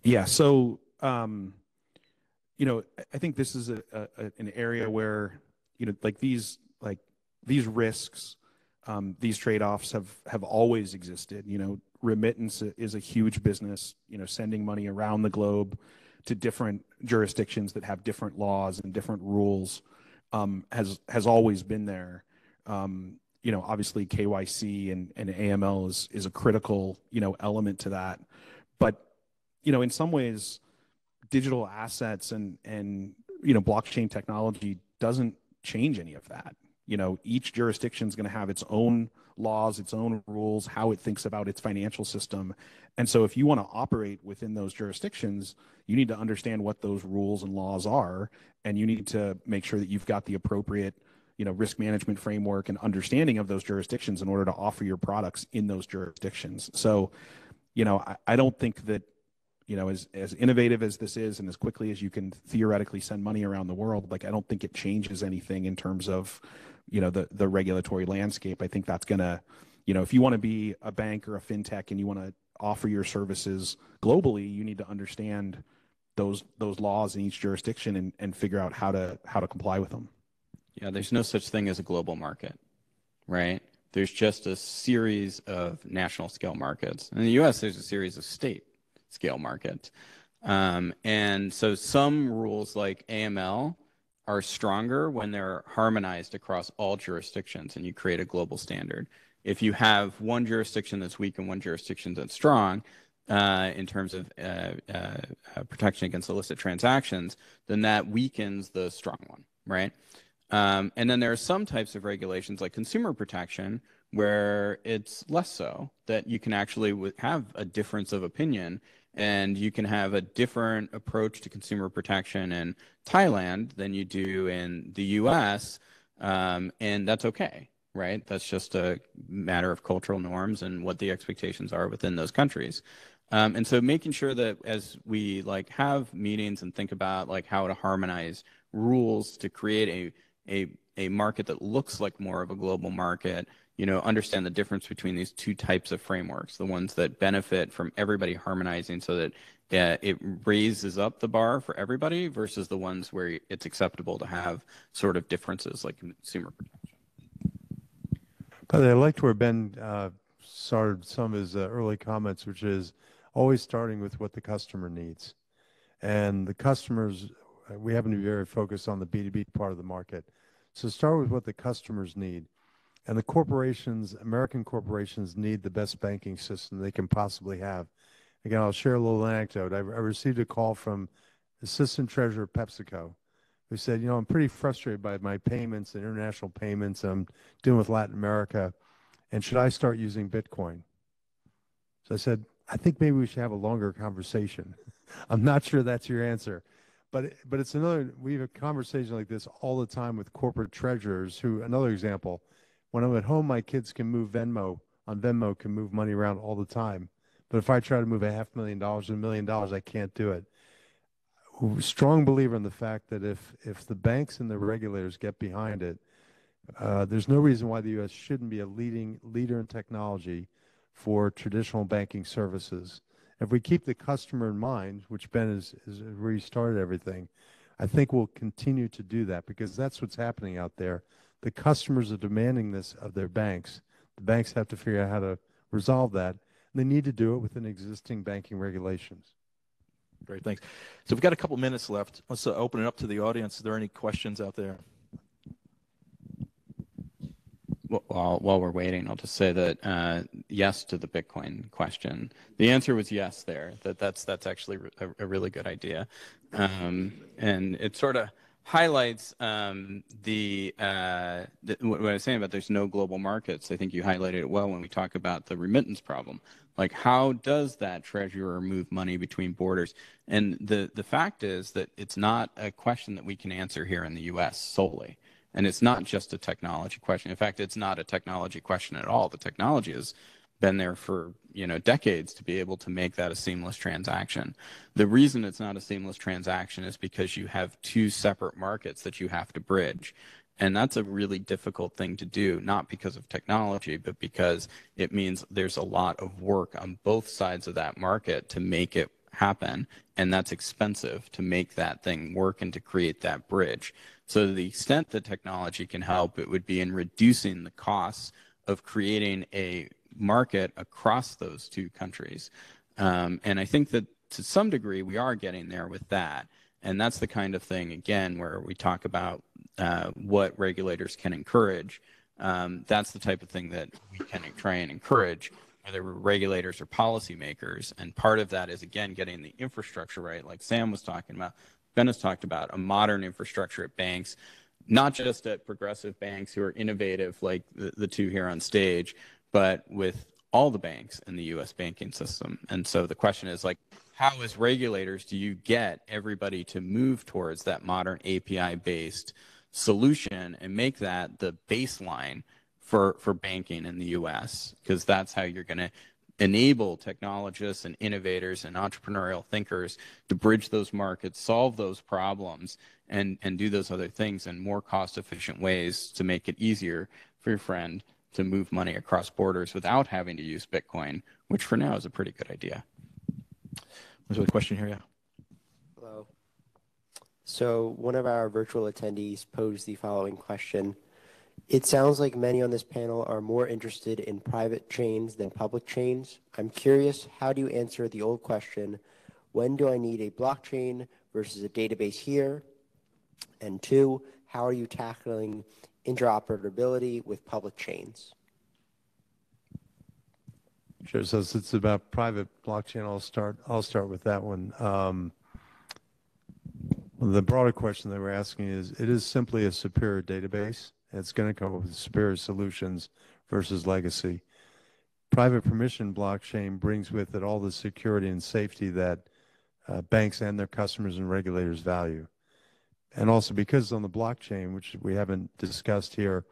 Yeah, so, I think this is an area where, like these risks These trade-offs have always existed. Remittance is a huge business, sending money around the globe to different jurisdictions that have different laws and different rules, has always been there. Obviously KYC and AML is a critical, element to that. But, in some ways, digital assets and blockchain technology doesn't change any of that. Each jurisdiction is going to have its own laws, its own rules, how it thinks about its financial system. And so if you want to operate within those jurisdictions, you need to understand what those rules and laws are, and you need to make sure that you've got the appropriate, risk management framework and understanding of those jurisdictions in order to offer your products in those jurisdictions. So, I don't think that, as innovative as this is and as quickly as you can theoretically send money around the world, I don't think it changes anything in terms of, the regulatory landscape. I think that's going to, if you want to be a bank or a fintech and you want to offer your services globally, you need to understand those laws in each jurisdiction and figure out how to comply with them. Yeah, there's no such thing as a global market, right? There's just a series of national scale markets. In the US, there's a series of state scale markets. And so some rules like AML are stronger when they're harmonized across all jurisdictions and you create a global standard. If you have one jurisdiction that's weak and one jurisdiction that's strong in terms of protection against illicit transactions, then that weakens the strong one, right? And then there are some types of regulations like consumer protection where it's less so, that you can actually have a difference of opinion and you can have a different approach to consumer protection in Thailand than you do in the US, and that's okay, right? That's just a matter of cultural norms and what the expectations are within those countries. And so making sure that as we have meetings and think about how to harmonize rules to create a market that looks like more of a global market, understand the difference between these two types of frameworks, the ones that benefit from everybody harmonizing so that it raises up the bar for everybody versus the ones where it's acceptable to have sort of differences like consumer protection. But I liked where Ben started some of his early comments, which is always starting with what the customer needs. And the customers, we happen to be very focused on the B2B part of the market. So start with what the customers need. And the corporations, American corporations, need the best banking system they can possibly have. Again, I'll share a little anecdote. I received a call from Assistant Treasurer of PepsiCo who said, I'm pretty frustrated by my payments and international payments. I'm dealing with Latin America. And should I start using Bitcoin? So I said, I think maybe we should have a longer conversation. I'm not sure that's your answer. But it's another, we have a conversation like this all the time with corporate treasurers who, another example, when I'm at home, my kids can move Venmo can move money around all the time. But if I try to move $500,000 or $1 million, I can't do it. Strong believer in the fact that if the banks and the regulators get behind it, there's no reason why the U.S. shouldn't be a leader in technology for traditional banking services. If we keep the customer in mind, which Ben is where he started everything, I think we'll continue to do that because that's what's happening out there. The customers are demanding this of their banks. The banks have to figure out how to resolve that. And they need to do it within existing banking regulations. Great, thanks. So we've got a couple minutes left. Let's open it up to the audience. Are there any questions out there? While we're waiting, I'll just say that yes to the Bitcoin question. The answer was yes there, that's actually a really good idea. And it sort of highlights what I was saying about there's no global markets. I think you highlighted it well when we talk about the remittance problem. Like, how does that treasurer move money between borders? And the fact is that it's not a question that we can answer here in the U.S. solely. And it's not just a technology question. In fact, it's not a technology question at all. The technology has been there for decades to be able to make that a seamless transaction. The reason it's not a seamless transaction is because you have two separate markets that you have to bridge. And that's a really difficult thing to do, not because of technology, but because it means there's a lot of work on both sides of that market to make it happen. And that's expensive to make that thing work and to create that bridge. So to the extent that technology can help, it would be in reducing the costs of creating a market across those two countries. And I think that to some degree we are getting there with that. And that's the kind of thing, again, where we talk about what regulators can encourage. That's the type of thing that we can try and encourage, whether we're regulators or policymakers. And part of that is, again, getting the infrastructure right, like Sam was talking about, Ben has talked about, a modern infrastructure at banks, not just at progressive banks who are innovative like the two here on stage, but with all the banks in the U.S. banking system. And so the question is, like, how as regulators do you get everybody to move towards that modern API-based solution and make that the baseline for banking in the U.S.? Because that's how you're going to enable technologists and innovators and entrepreneurial thinkers to bridge those markets, solve those problems, and do those other things in more cost-efficient ways to make it easier for your friend to move money across borders without having to use Bitcoin, which for now is a pretty good idea. There's a question here, yeah. Hello. So one of our virtual attendees posed the following question. It sounds like many on this panel are more interested in private chains than public chains. I'm curious, how do you answer the old question, when do I need a blockchain versus a database here? And two, how are you tackling interoperability with public chains? Sure. So since it's about private blockchain, I'll start with that one. The broader question that we're asking is, it is simply a superior database. It's going to come up with superior solutions versus legacy. Private permission blockchain brings with it all the security and safety that banks and their customers and regulators value. And also because it's on the blockchain, which we haven't discussed here,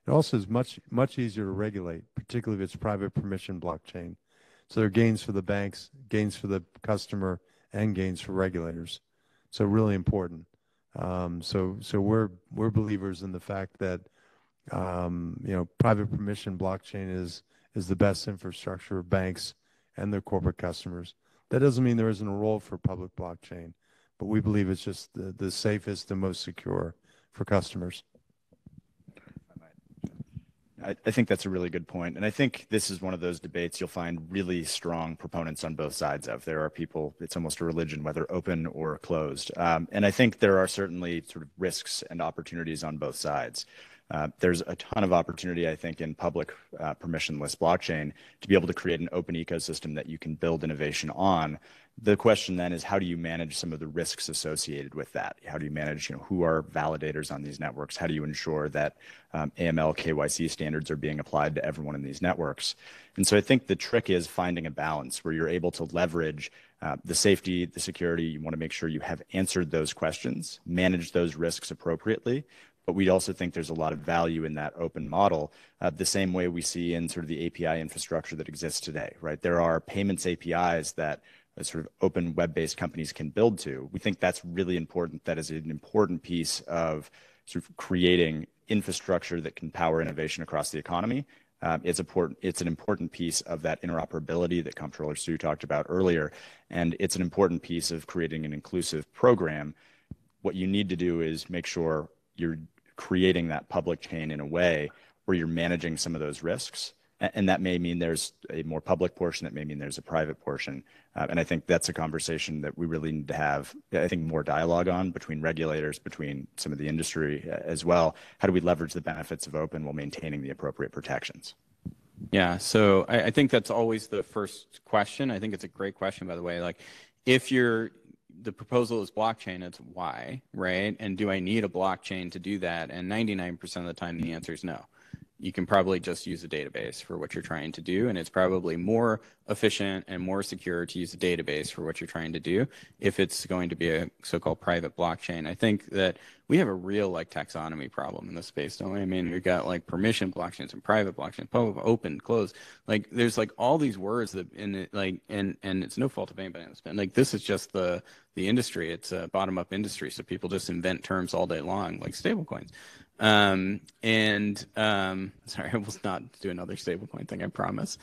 it also is much easier to regulate, particularly if it's private permission blockchain. So there are gains for the banks, gains for the customer, and gains for regulators. So really important. So we're believers in the fact that private permission blockchain is the best infrastructure of banks and their corporate customers. That doesn't mean there isn't a role for public blockchain, but we believe it's just the safest and most secure for customers. I think that's a really good point. And I think this is one of those debates you'll find really strong proponents on both sides of. There are people, it's almost a religion, whether open or closed. And I think there are certainly sort of risks and opportunities on both sides. There's a ton of opportunity, I think, in public permissionless blockchain to be able to create an open ecosystem that you can build innovation on. The question then is, how do you manage some of the risks associated with that? How do you manage, who are validators on these networks? How do you ensure that AML, KYC standards are being applied to everyone in these networks? And so I think the trick is finding a balance where you're able to leverage the safety, the security. You want to make sure you have answered those questions, manage those risks appropriately. But we also think there's a lot of value in that open model, the same way we see in sort of the API infrastructure that exists today, right? There are payments APIs that sort of open web-based companies can build to. We think that's really important. That is an important piece of sort of creating infrastructure that can power innovation across the economy. It's an important piece of that interoperability that Comptroller Sue talked about earlier, and it's an important piece of creating an inclusive program. What you need to do is make sure you're creating that public chain in a way where you're managing some of those risks. And that may mean there's a more public portion, that may mean there's a private portion. And I think that's a conversation that we really need to have, I think, more dialogue on between regulators, between some of the industry as well. How do we leverage the benefits of open while maintaining the appropriate protections? Yeah, so I think that's always the first question. I think it's a great question, by the way. Like, if the proposal is blockchain, it's why, right? And do I need a blockchain to do that? And 99% of the time, the answer is no. You can probably just use a database for what you're trying to do, and it's probably more efficient and more secure to use a database for what you're trying to do if it's going to be a so-called private blockchain. I think that we have a real taxonomy problem in this space, don't we? I mean, we've got permission blockchains and private blockchains, public, open, closed. There's all these words that and it's no fault of anybody in this space. This is just the industry. It's a bottom-up industry, so people just invent terms all day long, like stablecoins. Sorry, I will not do another stablecoin thing, I promise.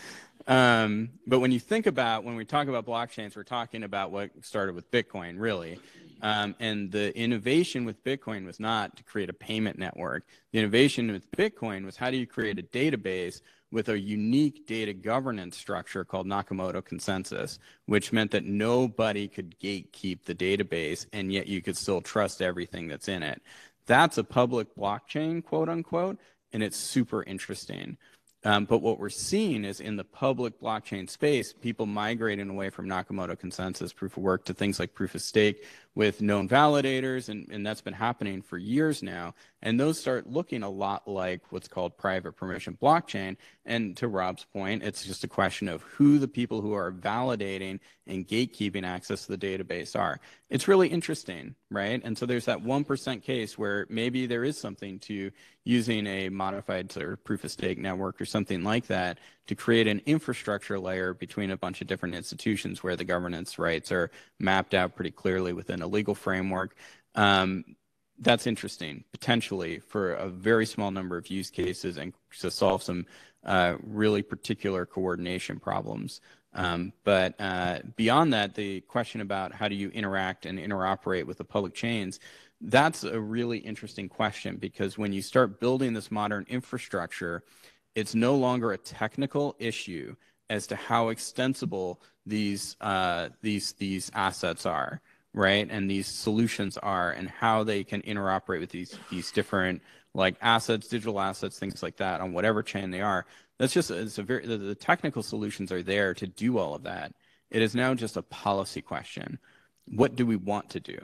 But when we talk about blockchains, we're talking about what started with Bitcoin, really. And the innovation with Bitcoin was not to create a payment network. The innovation with Bitcoin was how do you create a database with a unique data governance structure called Nakamoto Consensus, which meant that nobody could gatekeep the database, and yet you could still trust everything that's in it. That's a public blockchain, quote unquote, and it's super interesting. But what we're seeing is in the public blockchain space, people migrating away from Nakamoto Consensus proof of work to things like proof of stake with known validators, and that's been happening for years now. And those start looking a lot like what's called private permission blockchain. And to Rob's point, it's just a question of who the people who are validating and gatekeeping access to the database are. It's really interesting, right? And so there's that 1% case where maybe there is something to using a modified sort of proof of stake network or something like that to create an infrastructure layer between a bunch of different institutions where the governance rights are mapped out pretty clearly within a legal framework. That's interesting, potentially, for a very small number of use cases and to solve some really particular coordination problems. But beyond that, the question about how do you interact and interoperate with the public chains, that's a really interesting question, because when you start building this modern infrastructure, it's no longer a technical issue as to how extensible these assets are, right? And these solutions are, and how they can interoperate with these different like assets, digital assets, things like that on whatever chain they are. That's just the technical solutions are there to do all of that. It is now just a policy question. What do we want to do?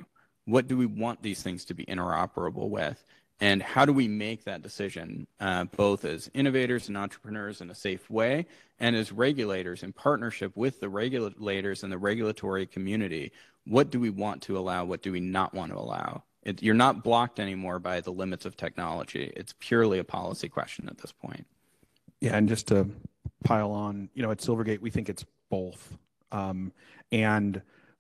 What do we want these things to be interoperable with? And how do we make that decision, both as innovators and entrepreneurs in a safe way, and as regulators in partnership with the regulators and the regulatory community? What do we want to allow? What do we not want to allow? You're not blocked anymore by the limits of technology. It's purely a policy question at this point. Yeah, and just to pile on, at Silvergate, we think it's both. And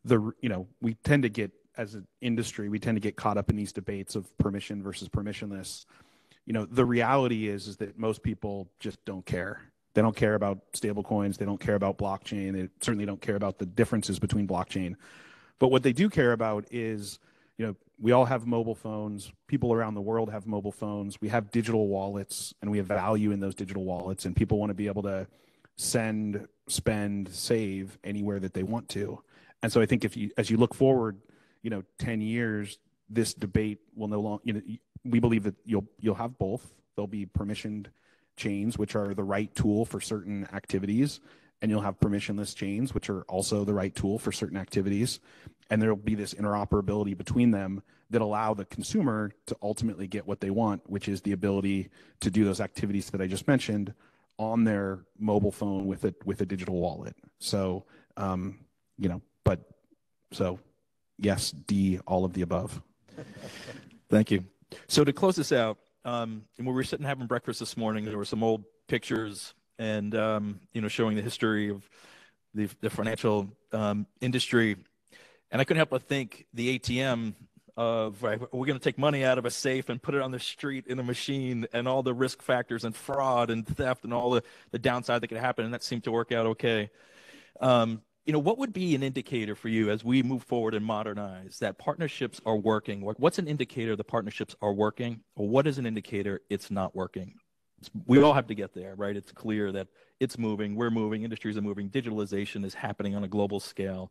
we tend to get, as an industry, we tend to get caught up in these debates of permission versus permissionless. The reality is that most people just don't care. They don't care about stable coins. They don't care about blockchain. They certainly don't care about the differences between blockchain. But what they do care about is, we all have mobile phones. People around the world have mobile phones. We have digital wallets, and we have value in those digital wallets. And people want to be able to send, spend, save anywhere that they want to. And so I think as you look forward, 10 years, this debate will no longer, we believe that you'll have both. There'll be permissioned chains, which are the right tool for certain activities, and you'll have permissionless chains, which are also the right tool for certain activities. And there'll be this interoperability between them that allow the consumer to ultimately get what they want, which is the ability to do those activities that I just mentioned on their mobile phone with a digital wallet. So, so yes, D, all of the above. Thank you. So to close this out, when we were sitting having breakfast this morning, there were some old pictures and, showing the history of the financial industry. And I couldn't help but think the ATM of, right, we're going to take money out of a safe and put it on the street in a machine, and all the risk factors and fraud and theft and all the downside that could happen. And that seemed to work out okay. What would be an indicator for you as we move forward and modernize that partnerships are working? What's an indicator the partnerships are working, or what is an indicator it's not working? We all have to get there, right? It's clear that it's moving, we're moving, industries are moving, digitalization is happening on a global scale.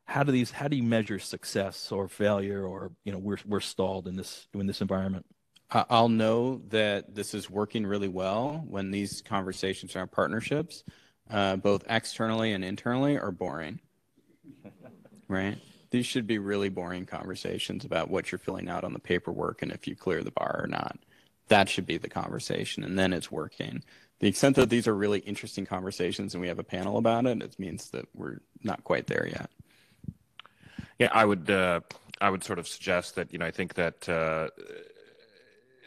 How do you measure success or failure, or we're stalled in this environment? I'll know that this is working really well when these conversations around partnerships, both externally and internally, are boring. Right? These should be really boring conversations about what you're filling out on the paperwork and if you clear the bar or not. That should be the conversation, and then it's working. The extent that these are really interesting conversations and we have a panel about it, it means that we're not quite there yet. Yeah, I would sort of suggest that, I think that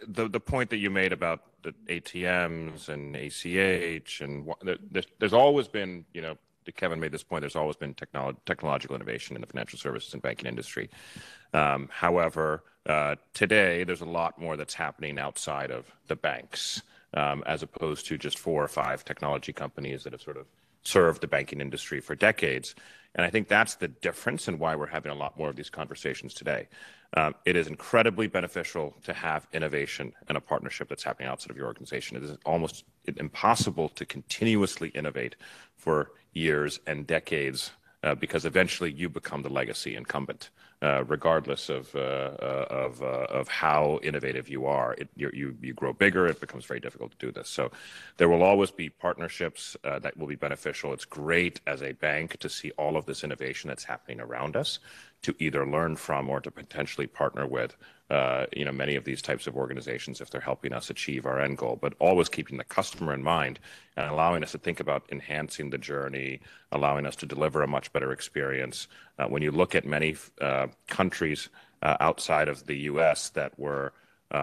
the point that you made about the ATMs and ACH, and there's always been, Kevin made this point, there's always been technological innovation in the financial services and banking industry. However, today there's a lot more that's happening outside of the banks, as opposed to just 4 or 5 technology companies that have sort of served the banking industry for decades. And I think that's the difference and why we're having a lot more of these conversations today. It is incredibly beneficial to have innovation and a partnership that's happening outside of your organization. It is almost impossible to continuously innovate for years and decades because eventually you become the legacy incumbent, regardless of how innovative you are. You grow bigger, it becomes very difficult to do this. So there will always be partnerships that will be beneficial. It's great as a bank to see all of this innovation that's happening around us, to either learn from or to potentially partner with many of these types of organizations if they're helping us achieve our end goal, but always keeping the customer in mind and allowing us to think about enhancing the journey, allowing us to deliver a much better experience. When you look at many countries outside of the U.S. that were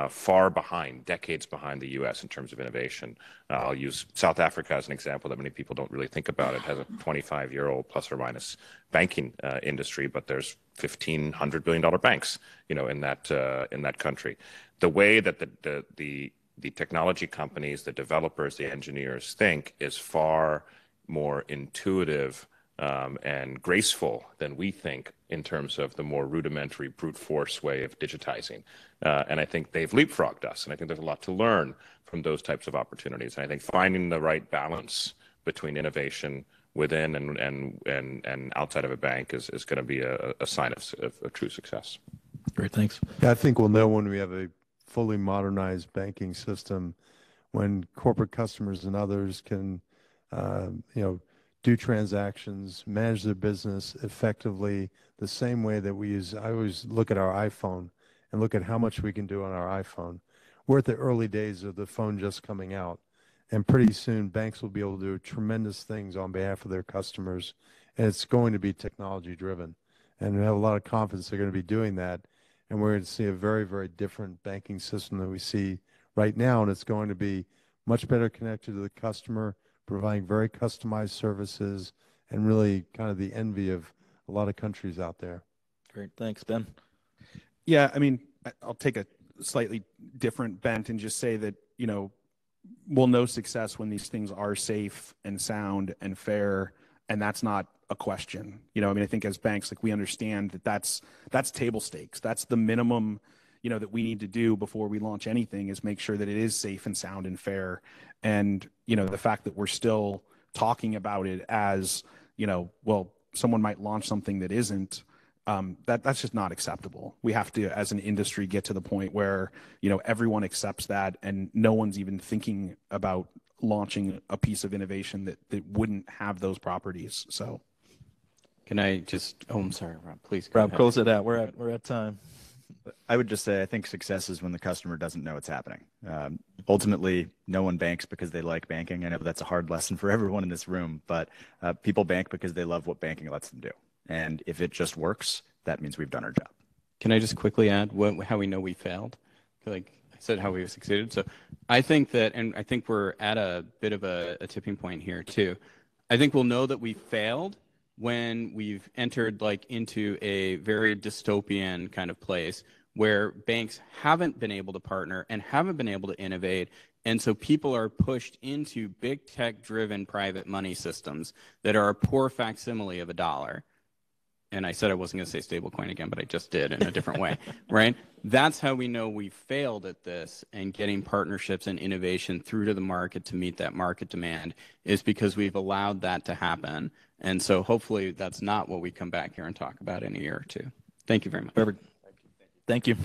far behind, decades behind the U.S. in terms of innovation. I'll use South Africa as an example that many people don't really think about. It has a 25-year-old plus or minus banking industry, but there's $1,500 billion banks, in that country. The way that the technology companies, the developers, the engineers think is far more intuitive and graceful than we think in terms of the more rudimentary brute force way of digitizing. And I think they've leapfrogged us. And I think there's a lot to learn from those types of opportunities. And I think finding the right balance between innovation within and outside of a bank is going to be a sign of true success. Great, thanks. Yeah, I think we'll know when we have a fully modernized banking system, when corporate customers and others can, do transactions, manage their business effectively the same way that we use. I always look at our iPhone and look at how much we can do on our iPhone. We're at the early days of the phone just coming out, and pretty soon banks will be able to do tremendous things on behalf of their customers, and it's going to be technology driven. And we have a lot of confidence they're going to be doing that, and we're going to see a very, very different banking system than we see right now, and it's going to be much better connected to the customer, providing very customized services, and really kind of the envy of a lot of countries out there. Great, thanks, Ben. Yeah, I mean, I'll take a slightly different bent and just say that, we'll know success when these things are safe and sound and fair, and that's not a question. I think as banks, we understand that that's table stakes. That's the minimum, that we need to do before we launch anything, is make sure that it is safe and sound and fair. And, the fact that we're still talking about it as, well, someone might launch something that isn't, that's just not acceptable. We have to, as an industry, get to the point where, everyone accepts that and no one's even thinking about launching a piece of innovation that wouldn't have those properties. So can I just, I'm sorry, Rob, please go Rob, ahead. close it out. We're at time. I would just say I think success is when the customer doesn't know it's happening. Ultimately, no one banks because they like banking. I know that's a hard lesson for everyone in this room, but people bank because they love what banking lets them do. And if it just works, that means we've done our job. Can I just quickly add how we know we failed? Like I said, how we succeeded. So I think that, and I think we're at a bit of a tipping point here too. I think we'll know that we failed when we've entered into a very dystopian kind of place where banks haven't been able to partner and haven't been able to innovate. And so people are pushed into big tech-driven private money systems that are a poor facsimile of a dollar. And I said I wasn't going to say stablecoin again, but I just did in a different way, right? That's how we know we failed at this, and getting partnerships and innovation through to the market to meet that market demand is because we've allowed that to happen. And so hopefully that's not what we come back here and talk about in a year or two. Thank you very much. Perfect. Thank you.